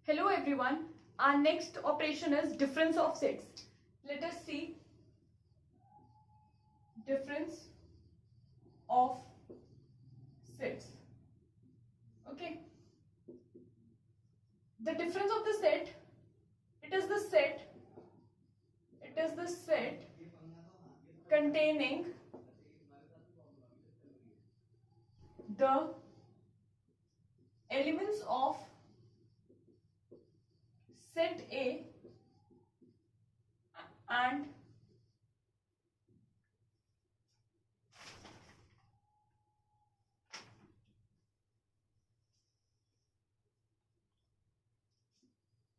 Hello everyone. Our next operation is difference of sets. Let us see difference of sets. Okay. The difference of the set, it is the set containing the elements of set A and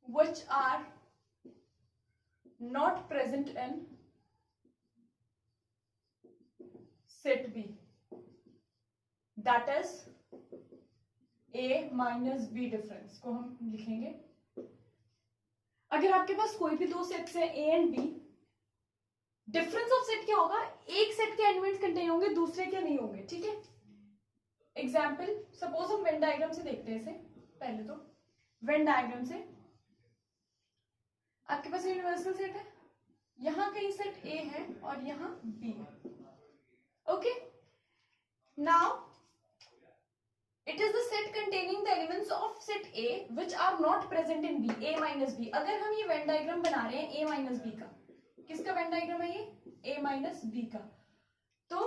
which are not present in set B. That is A minus B difference को हम लिखेंगे. अगर आपके पास कोई भी दो sets हैं A and B, difference of set क्या होगा? एक सेट के एलिमेंट्स कंटेन होंगे, दूसरे के नहीं होंगे. ठीक है. एग्जाम्पल, सपोज हम वेन डायग्राम से देखते हैं इसे. पहले तो वेन डायग्राम से आपके पास यूनिवर्सल सेट है, यहां कहीं सेट A है और यहां B है. Okay. Now it is the set containing the elements of set A which are not present in B. A minus B. अगर हम ये वेन डायग्राम बना रहे हैं A minus B का, किसका वेन डायग्राम है ये? A minus B का. तो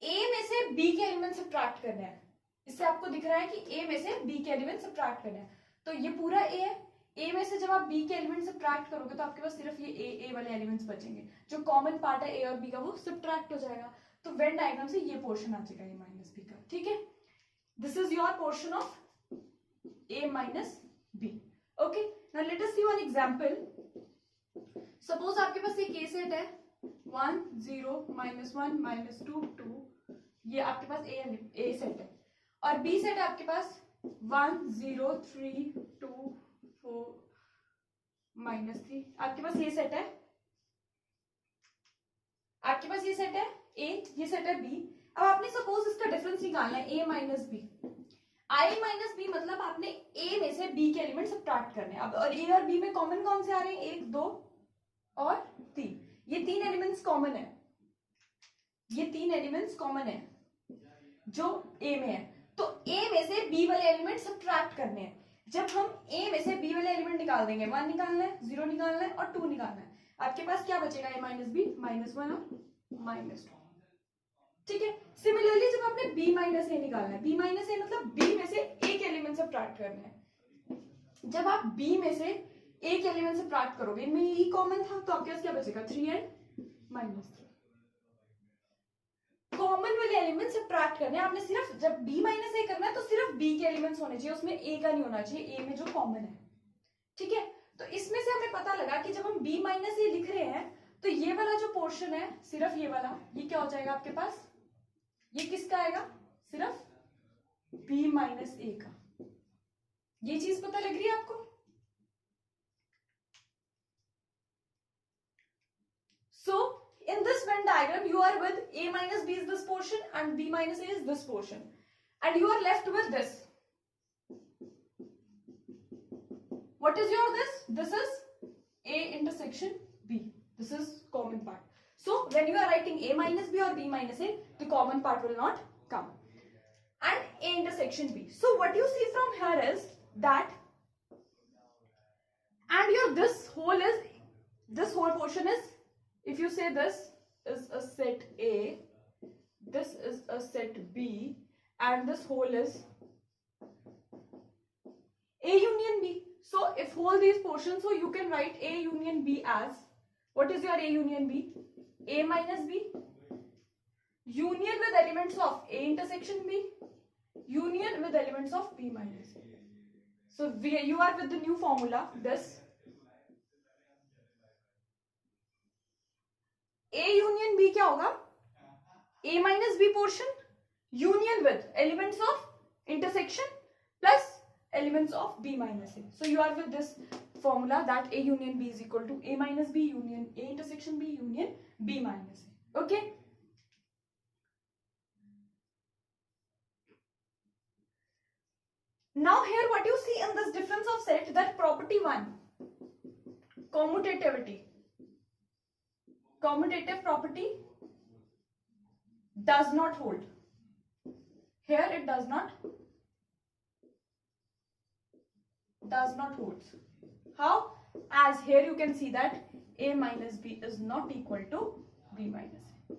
A में से B के एलिमेंट सब्ट्रैक्ट करने हैं. इससे आपको दिख रहा है कि A में से B के एलिमेंट सब्ट्रैक्ट करने हैं. तो ये पूरा A है. A में से जब आप B के एलिमेंट सब्ट्रैक्ट करोगे तो आपके पास सिर्फ ये A वाले एलिमेंट्स बचेंगे. जो कॉमन पार्ट है A और B का वो सब्ट्रैक्ट हो जाएगा. तो वेन डायग्राम से ये पोर्शन आ जाएगा A minus B का. ठीक है. This is your portion of A minus B. Okay. Now let us see one example. Suppose आपके पास एक A set है 1 0 -1 -2 2. ये आपके पास A set है और B set है आपके पास 1 0 3 2 4 -3. आपके पास ये सेट है, आपके पास ये सेट है A, ये सेट है B. अब आपने सपोज इसका डिफरेंस निकालना है A minus B. I minus B मतलब आपने A में से B के एलिमेंट सब्ट्रैक्ट करने हैं. अब और A और B में कॉमन कौन से आ रहे हैं? 1 2 और 3. ये तीन एलिमेंट्स कॉमन है, ये तीन एलिमेंट्स कॉमन है जो A में है. तो A में से B वाले एलिमेंट सब्ट्रैक्ट करने हैं. जब हम A में से B वाले एलिमेंट निकाल देंगे, 1 निकालना है, 0 निकालना है और 2 निकालना है, आपके पास क्या बचेगा? A माइनस बी -1 और -2. ठीक है. सिमिलरली जब आपने B माइनस ए निकालना है, B माइनस ए मतलब B में से एक एलिमेंट सब्ट्रैक्ट करना है. जब आप B में से एक एलिमेंट सब्ट्रैक्ट करोगे, इनमें ये कॉमन था तो आपके पास क्या बचेगा? 3 एंड -3. कॉमन वाले एलिमेंट सब्ट्रैक्ट करने हैं आपने. सिर्फ जब B माइनस ए करना है तो सिर्फ B के एलिमेंट्स होने चाहिए, उसमें A का नहीं होना चाहिए, A में जो कॉमन है. ठीक है. तो इसमें से हमें पता लगा कि जब हम B माइनस ए लिख रहे हैं तो ये वाला जो पोर्शन है, सिर्फ ये वाला, ये क्या हो जाएगा आपके पास? ये किसका आएगा? सिर्फ B माइनस ए का. ये चीज पता लग रही है आपको? So in this Venn diagram you are with A minus B is this portion and B minus A is this portion and you are left with this. What is your this? This is A intersection B. This is common part. So when you are writing A minus B or B minus A, the common part will not come. And A intersection B. So what you see from here is that, and your this whole portion is, if you say this is a set A, this is a set B, and this whole is A union B. So if whole these portions, so you can write A union B as, what is your A union B? A minus B union with elements of A intersection B union with elements of B minus A. So you are with the new formula, this A union B क्या होगा? A minus B portion union with elements of intersection plus elements of B minus A. So you are with this formula that A union B is equal to A minus B union A intersection B union B minus A. Okay. Now here what you see in this difference of set, that property 1, commutative property does not hold. Here it does not hold. How? As here you can see that a minus b is not equal to b minus a.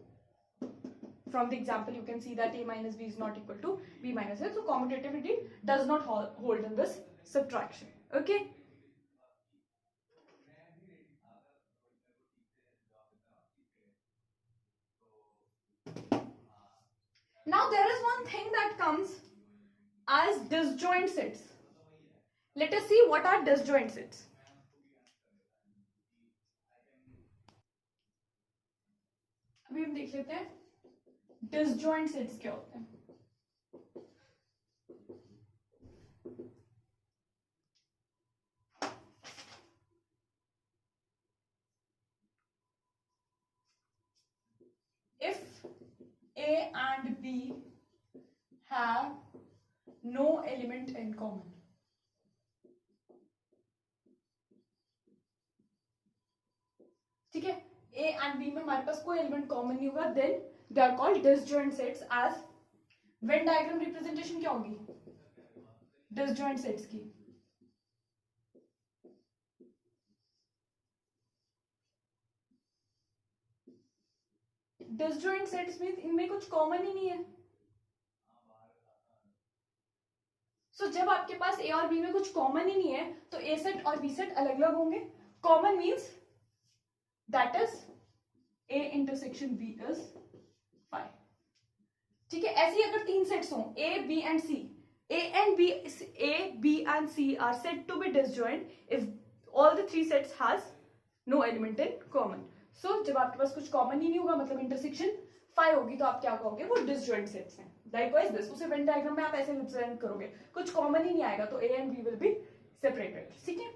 From the example you can see that a minus b is not equal to b minus a. So commutativity does not hold in this subtraction. Okay. Now there is one thing that comes as disjoint sets. Let us see what are disjoint sets. अभी हम देख लेते हैं disjoint sets क्या होते हैं. If A and B have no element in common, ठीक है, A and B में हमारे पास कोई एलिमेंट कॉमन नहीं होगा, then they are called disjoint sets. as Venn diagram representation क्या होगी disjoint sets की? disjoint sets में इनमें कुछ कॉमन ही नहीं है. So जब आपके पास A और B में कुछ कॉमन ही नहीं है तो A सेट और B सेट अलग अलग होंगे. Common means that is A intersection B is phi. ठीक है, ऐसे ही अगर तीन सेट्स हों A, B and C, A, B and C are said to be disjoint if all the three sets has no element in common. So जब आपके पास कुछ common ही नहीं होगा मतलब इंटरसेक्शन phi होगी तो आप क्या कहोगे, वो disjoint sets हैं. Likewise this, उसे Venn diagram में आप ऐसे रिप्रेजेंट करोगे, कुछ कॉमन ही नहीं आएगा तो A and B will be separated. ठीक है,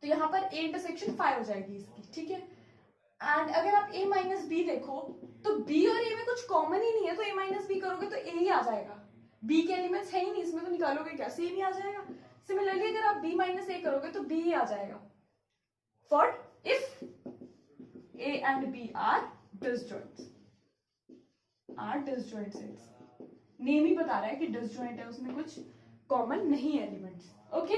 तो यहाँ पर A इंटरसेक्शन phi हो जाएगी इसकी. ठीक है, एंड अगर आप A माइनस बी देखो तो B और A में कुछ कॉमन ही नहीं है तो A माइनस बी करोगे तो A ही आ जाएगा. B के एलिमेंट्स है ही नहीं इसमें तो निकालोगे क्या, C नहीं आ जाएगा. सिमिलरली अगर आप B माइनस A करोगे तो B ही आ जाएगा. For if A and B are disjoint sets. Name ही बता रहा है कि डिसजॉइंट है, उसमें कुछ कॉमन नहीं है elements. Okay,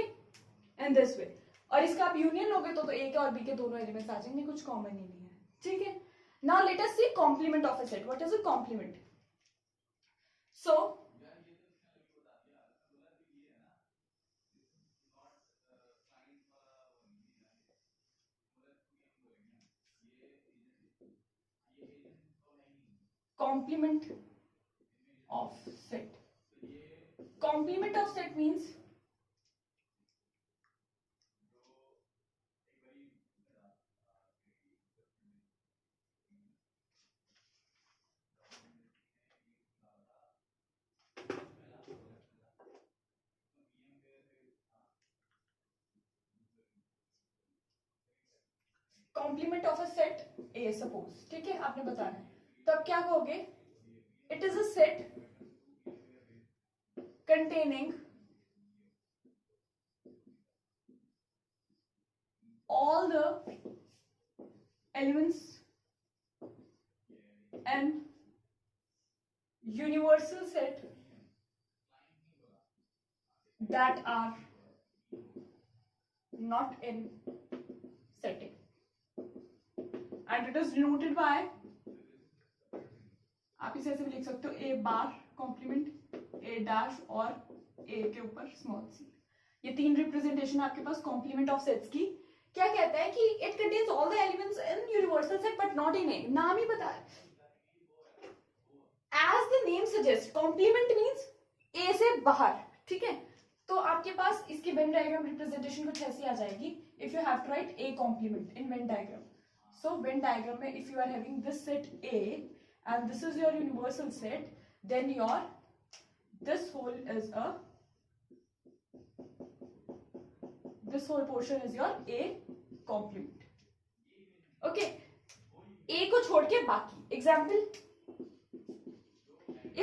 in this way. और इसका आप यूनियन लोगे तो A के और B के दोनों एलिमेंट्स आ जाएंगे, कुछ कॉमन ही नहीं है. ठीक है, now let us see complement of a set. What is a complement? So complement of set. Complement of set means complement of a set A suppose. ठीक है, आपने बताना है तो आप क्या कहोगे, it is a set containing all the elements and universal set that are not in setting, and it is denoted by, आप इसे ऐसे भी लिख सकते हो, A bar complement, A dash और A के ऊपर स्मॉल c. ये तीन रिप्रेजेंटेशन आपके पास कॉम्प्लीमेंट ऑफ सेट्स की. क्या कहता है कि it contains all the elements in universal set but not in A. नाम ही बता है, as the name suggest complement means A से बाहर. ठीक है, तो आपके पास इसकी वेन डायग्राम रिप्रेजेंटेशन कुछ ऐसी आ जाएगी. If you have to write a complement in Venn diagram, so Venn diagram में if you are having this set A and this is your universal set, then your this whole portion is your A complement. Okay, A को छोड़ के बाकी. Example,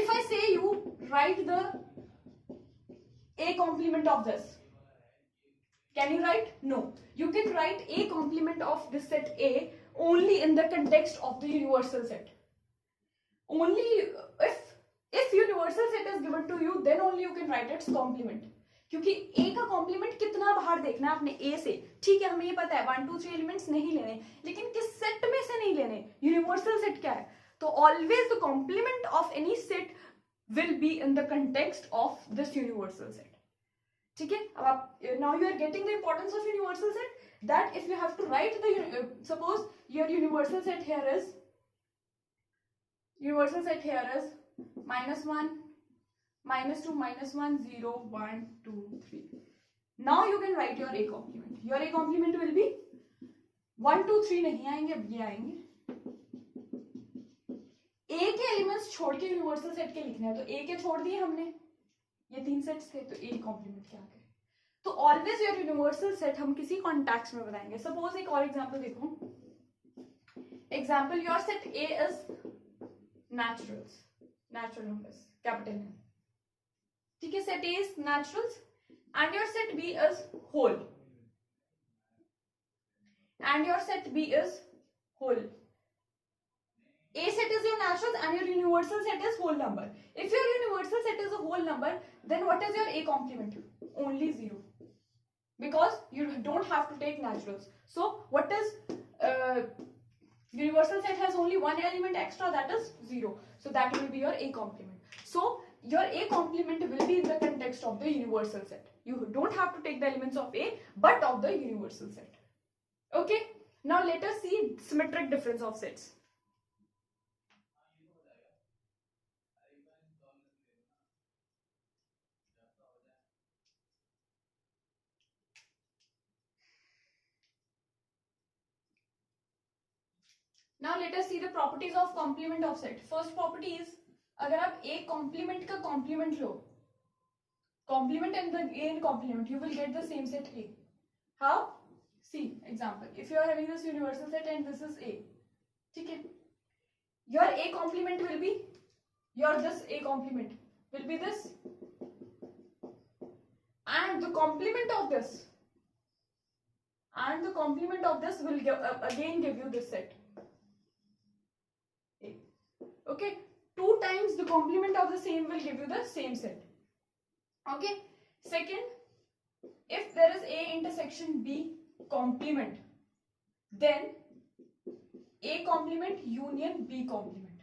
if I say you write the A complement of this. Can you write? No. You can write A complement of this set A only in the context of the universal set. Only if universal set is given to you, then only you can write its complement. क्योंकि A का complement कितना बाहर देखना है आपने A से. ठीक है, हमें ये पता है 1 2 3 एलिमेंट्स नहीं लेने, लेकिन किस सेट में से नहीं लेने, यूनिवर्सल सेट क्या है. तो always the complement of any set will be in the context of this universal set. ठीक है, अब आप now you are getting the importance of universal set, that if you have to write the suppose your universal set here is -1 -2 -1 0 1 2 3. Now you can write your A complement. Your A complement will be 1 2 3 नहीं आएंगे, अब ये आएंगे. A के elements छोड़ के universal set के लिखने हैं, तो A के छोड़ दिए हमने, ये 3 सेट्स थे, तो A कॉम्प्लीमेंट क्या आ गए. तो ऑलवेज योर यूनिवर्सल सेट हम किसी कॉन्टेक्स्ट में बताएंगे. सपोज एक और एग्जांपल देखो. Example, your set A is natural numbers, capital N. ठीक है, set A is naturals and your set B is whole. And your set B is whole. A set is your naturals and your universal set is whole number. If your universal set is a whole number, then what is your A complement? Only 0. Because you don't have to take naturals. So what is universal set has only one element extra, that is 0. So that will be your A complement. So your A complement will be in the context of the universal set. You don't have to take the elements of A, but of the universal set. Okay. Now let us see symmetric difference of sets. Now let us see the properties of complement of set. First property is, अगर आप A complement का complement low, complement and the A in complement, you will get the same set A. How? See example. If you are having this universal set and this is A, ठीक है, your A complement will be your this A complement will be this, and the complement of this will again give you this set. Okay, 2 times the complement of the same will give you the same set. Okay. Second, if there is A intersection B complement, then A complement union B complement,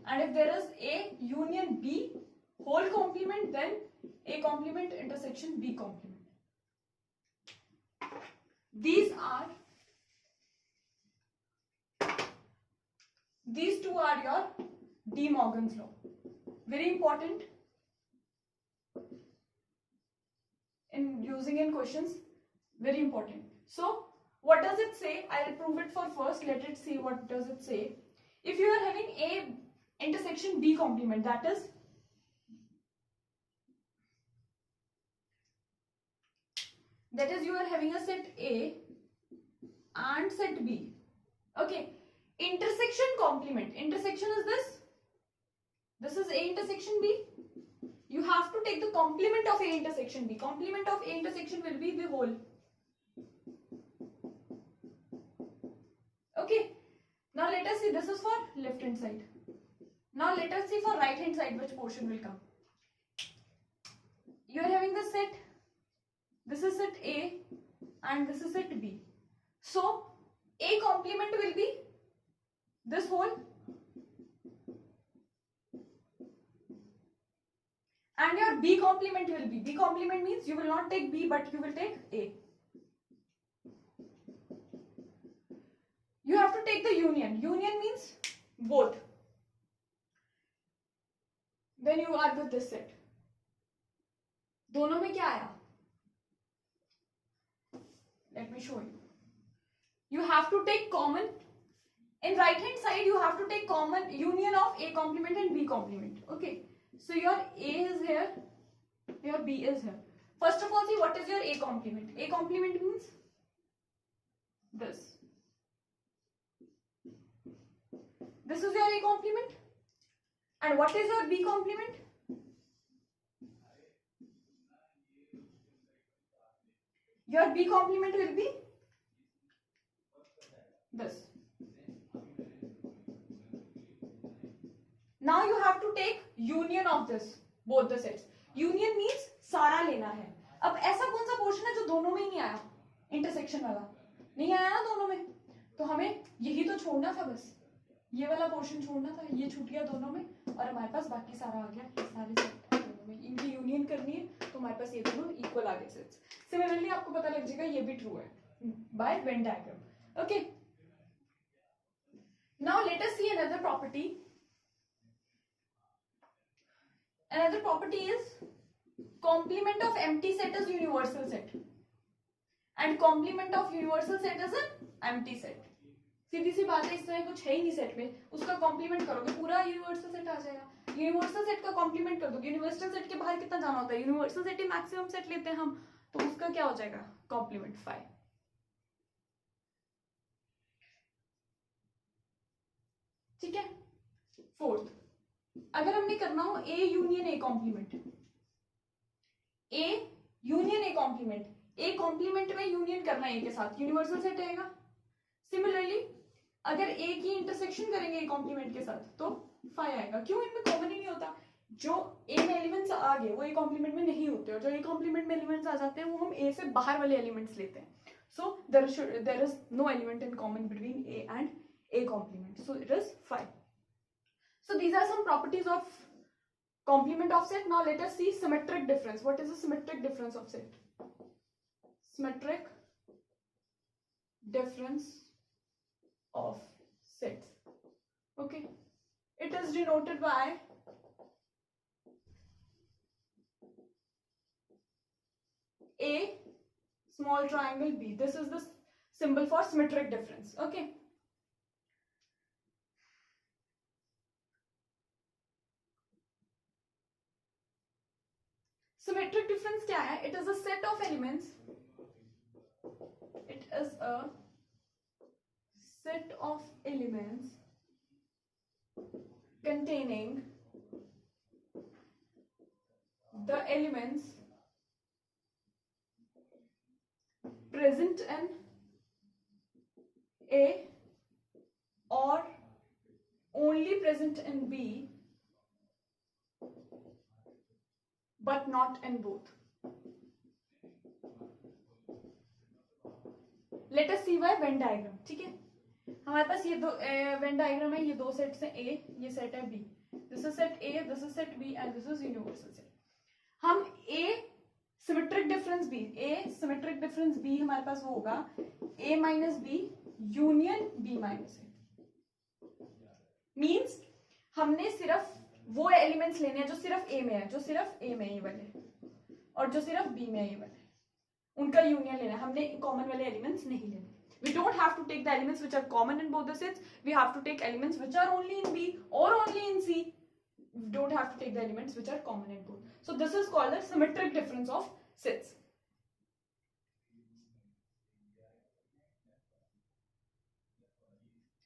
and if there is A union B whole complement, then A complement intersection B complement. These two are your De Morgan's law. Very important in using in questions. Very important. So what does it say? I'll prove it for first. Let it see what does it say. If you are having A intersection B complement, that is you are having a set A and set B. Okay. Intersection complement. Intersection is this. This is A intersection B. You have to take the complement of A intersection B. Complement of A intersection will be the whole. Okay. Now let us see. This is for left hand side. Now let us see for right hand side which portion will come. You are having the set. This is set A and this is set B. So A complement will be this whole, and your B complement will be, B complement means you will not take B but you will take A. You have to take the union. Union means both. Then you are with this set. दोनों में क्या आया? Let me show you. You have to take common. In right hand side, you have to take common union of A complement and B complement. Okay. So your A is here, your B is here. First of all, see what is your A complement. A complement means this. This is your A complement. And what is your B complement? Your B complement will be this. Now you have to take union of this both the sets. Union means सारा लेना है. अब ऐसा कौन सा portion है जो दोनों में ही नहीं आया, इंटरसेक्शन वाला नहीं आया ना दोनों में, तो हमें यही तो छोड़ना था, बस ये वाला पोर्शन छोड़ना था, ये छूट गया दोनों में और हमारे पास बाकी सारा आ गया. ये सारे सेट दोनों में, इनकी यूनियन करनी है तो हमारे पास ये दोनों इक्वल आ गए सेट्स. सिमिलरली आपको पता लग जाएगा ये भी ट्रू है by Venn diagram. Okay, now let us see another property. Another property is complement of empty set is universal set and complement of universal set is an empty set. सीधी सी बात है, इस तरह कुछ है ही नहीं सेट में, उसका कॉम्प्लीमेंट करोगे पूरा यूनिवर्सल सेट आ जाएगा. यूनिवर्सल सेट का कॉम्प्लीमेंट कर दोगे. यूनिवर्सल सेट के बाहर कितना जाना होता है, यूनिवर्सल सेट ही मैक्सिमम सेट लेते हैं हम, तो उसका क्या हो जाएगा कॉम्प्लीमेंट 5. ठीक है. फोर्थ, अगर हमने करना हो A union A complement, A union A complement, A complement में यूनियन करना है ए के साथ, यूनिवर्सल सेट रहेगा. सिमिलरली अगर ए की इंटरसेक्शन करेंगे ए कॉम्प्लीमेंट के साथ तो 5 आएगा. क्यों, इनमें कॉमन ही नहीं होता. जो ए में एलिमेंट्स आ गए वो ए कॉम्प्लीमेंट में नहीं होते, और जो ए कॉम्प्लीमेंट में एलिमेंट्स आ जाते हैं वो हम ए से बाहर वाले एलिमेंट्स लेते हैं. So there is no element in common between A and A complement, so it is 5. So these are some properties of complement of set. Now let us see symmetric difference. What is the symmetric difference of set? Symmetric difference of sets. Okay, it is denoted by A small triangle B. This is the symbol for symmetric difference. Okay. Symmetric difference क्या है? It is a set of elements. It is a set of elements containing the elements present in A or only present in B but not in both. Let us see by Venn diagram. ठीक है, हमारे पास ये दो Venn diagram है, ये दो sets हैं A, ये सेट है B. This is set A, this is set B and this is universal set. हम A symmetric difference B, A symmetric difference B हमारे पास वो होगा A minus B union B minus A. Means हमने सिर्फ वो elements लेने हैं जो सिर्फ ए में है, जो सिर्फ ए में ये वाले, और जो सिर्फ बी में ये वाले, उनका यूनियन लेना है. हमने कॉमन वाले एलिमेंट्स नहीं लेने. We don't have to take the elements which are common in both the sets. We have to take elements which are only in B or only in C. We don't have to take the elements which are common in both. So this is called the symmetric difference of sets.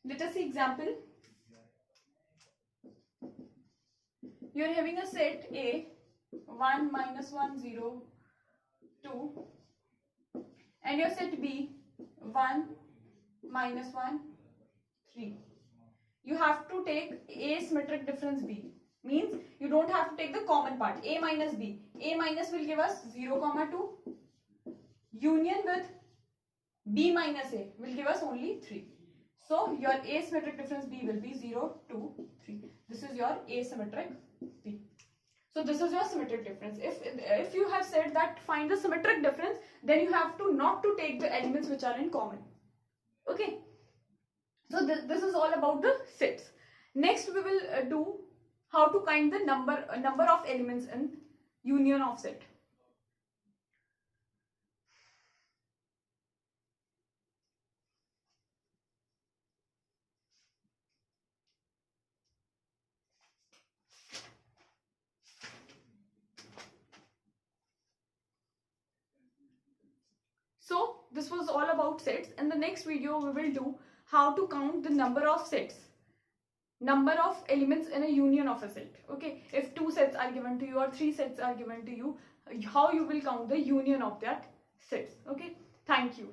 Let us see example. You are having a set A 1 minus 1 0 2 and your set B 1 minus 1 3. You have to take A symmetric difference B, means you don't have to take the common part A minus B. A minus will give us 0 comma 2, union with B minus A will give us only 3. So your asymmetric difference B will be 0 2 3. This is your asymmetric B. So this is your symmetric difference. If you have said that find the symmetric difference, then you have to not to take the elements which are in common. Okay. So this is all about the sets. Next we will do how to find the number of elements in union of set. So this was all about sets. In the next video we will do how to count the number of sets, number of elements in a union of a set. Okay, if 2 sets are given to you or 3 sets are given to you, how you will count the union of that sets. Okay, thank you.